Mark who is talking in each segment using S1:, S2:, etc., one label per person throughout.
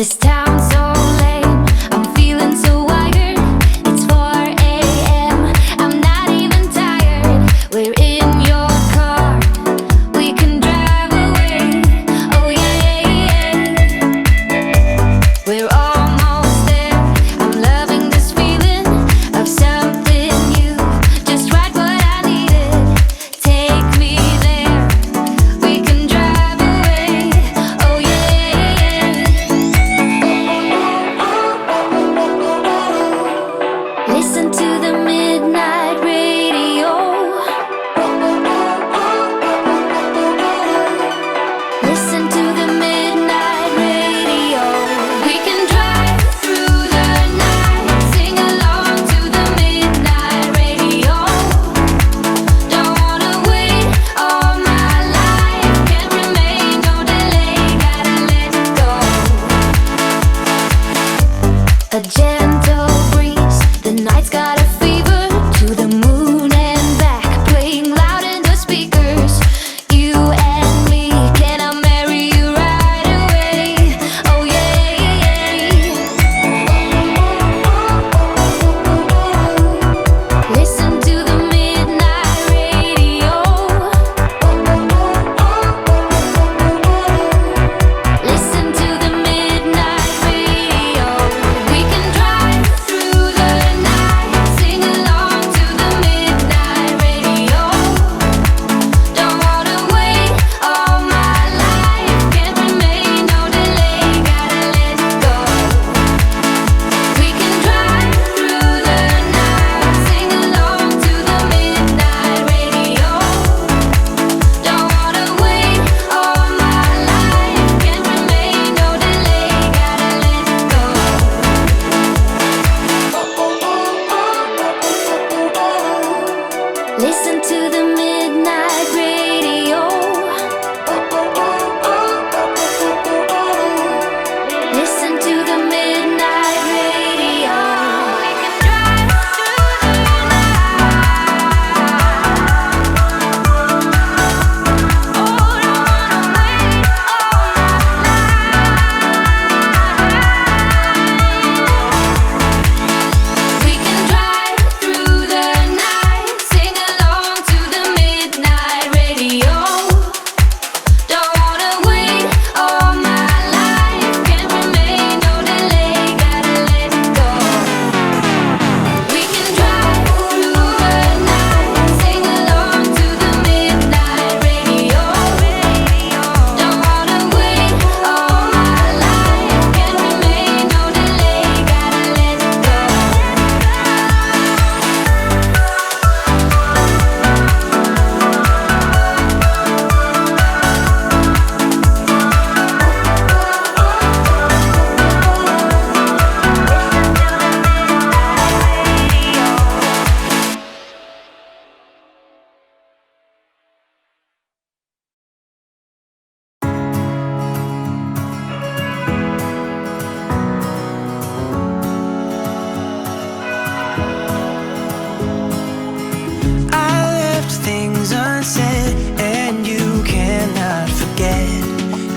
S1: This town's so lame, I'm feeling so wired. It's 4 a.m., I'm not even tired. We're in your car, we can drive away. Oh yeah, we're almost there. I'm loving this feeling of something new, just right what I needed. Take me there, we can drive away. Oh yeah. Listen to the midnight radio. Listen to the midnight radio. We can drive through the night, sing along to the midnight radio. Don't wanna wait all my life, can't remain, no delay, gotta let go. A gentle breeze, the night's got a fever, to the moon and back, playing loud in the speakers. You and me, can I marry you right away? Oh yeah. Listen to the midnight radio. Listen to the midnight radio. We can drive through the night, sing along to the midnight radio. Don't wanna wait all my life, can't remain, no delay, gotta let go. We can drive through the night, sing along to the midnight radio. Don't wanna wait all my life, can't remain, no delay, gotta let go. Listen to the midnight radio. Listen to the midnight radio. We can drive through the night. Oh, don't wanna wait all my life. We can drive through the night, sing along to the midnight radio. Don't wanna wait all my life, can't remain, no delay, gotta let go. We can drive through the night, sing along to the midnight radio. Don't wanna wait all my life, can't remain, no delay, gotta let go.
S2: I left things unsaid, and you cannot forget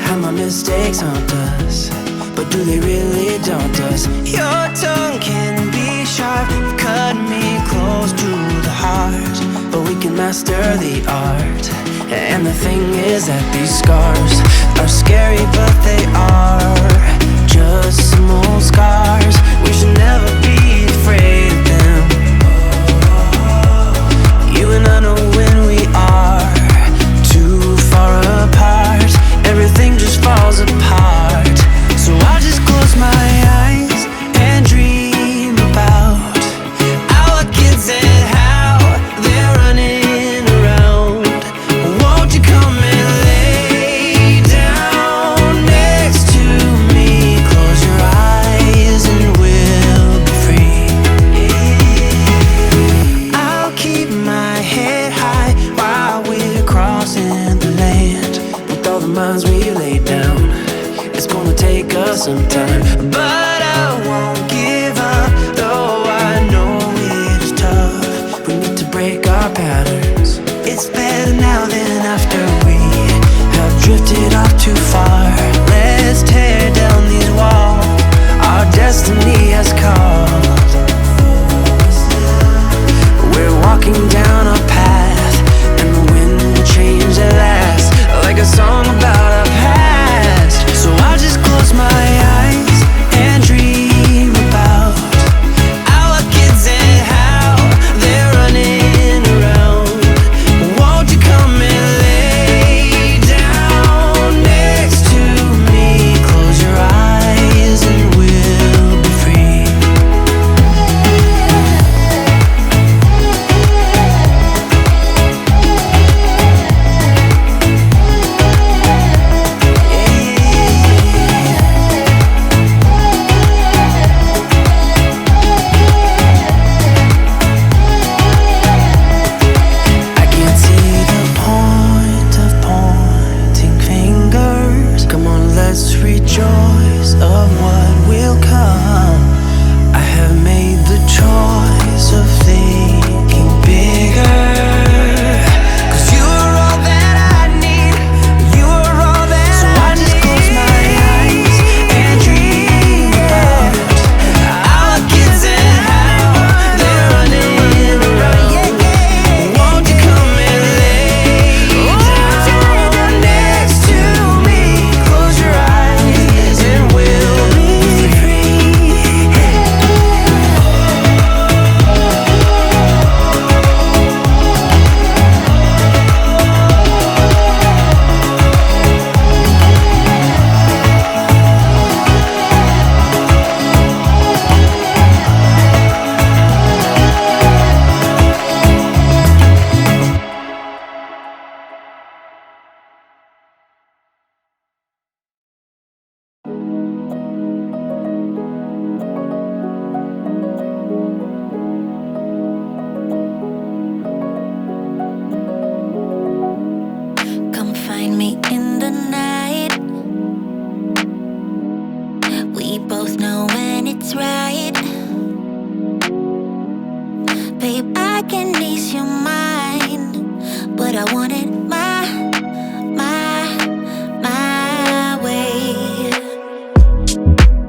S2: how my mistakes haunt us, but do they really daunt us? Your tongue can be sharp, cut me close to the heart, but we can master the art. And the thing is that these scars are scary, but they are just some old scars. We should never be afraid of them. You and I know when we are too far apart, everything just falls apart. So I just close my eyes and dream about our kids and how they're running around. Won't you come and lay down next to me? Close your eyes and we'll be free. I'll keep my head high while we're crossing the land. With all the miles we lay down, it's gonna take us some time, but I won't give up, though I know it is tough. We need to break our patterns. It's better now than after we have drifted off too far. Let's tear down these walls. let's rejoice of what will come. I have made the choice of thinking bigger. 'Cause you are all that I need. You are all that I need. So I just close my eyes and dream about our kids and how they're running around. Won't you come and lay down next to me? Close your eyes and we'll be free.
S1: Come find me in the night. We both know when it's right. Babe, I can ease your mind, but I want it my way.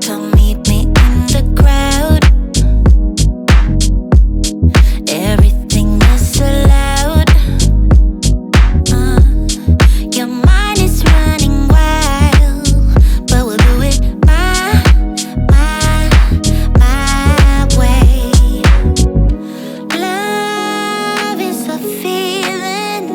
S1: Come meet me in the crowd. Everything is allowed. Your mind is running wild, but we'll do it my way. Love is a feeling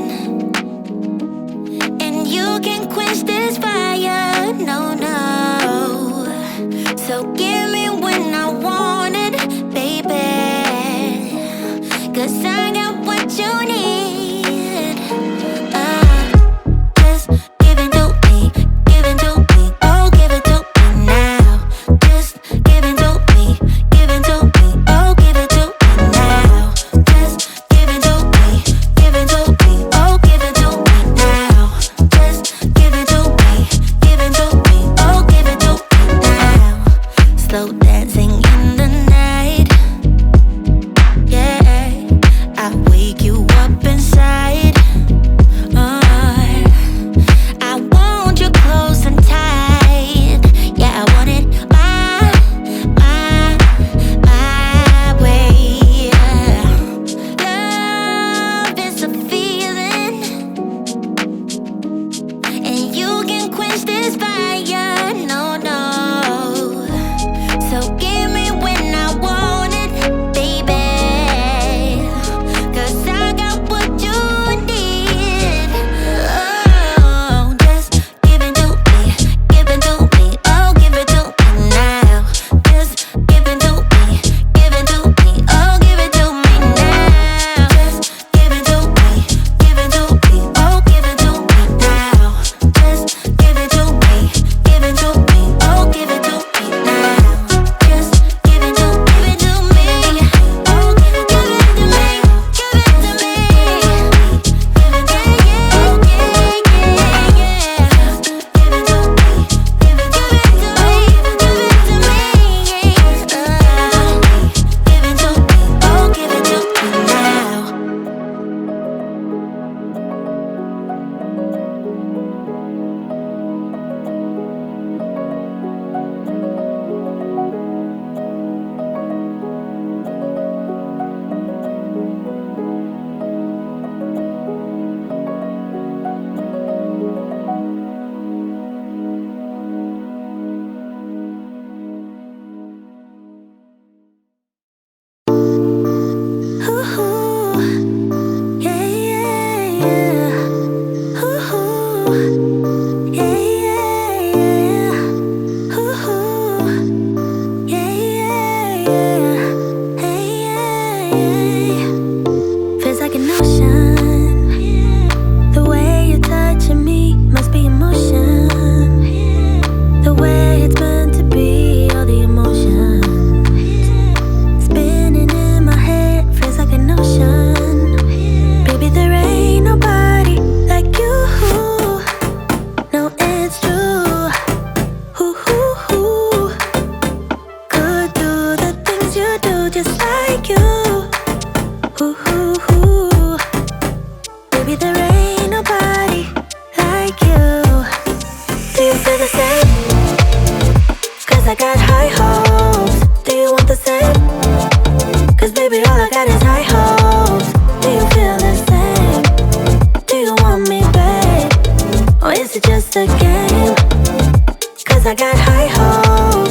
S2: Hi ho,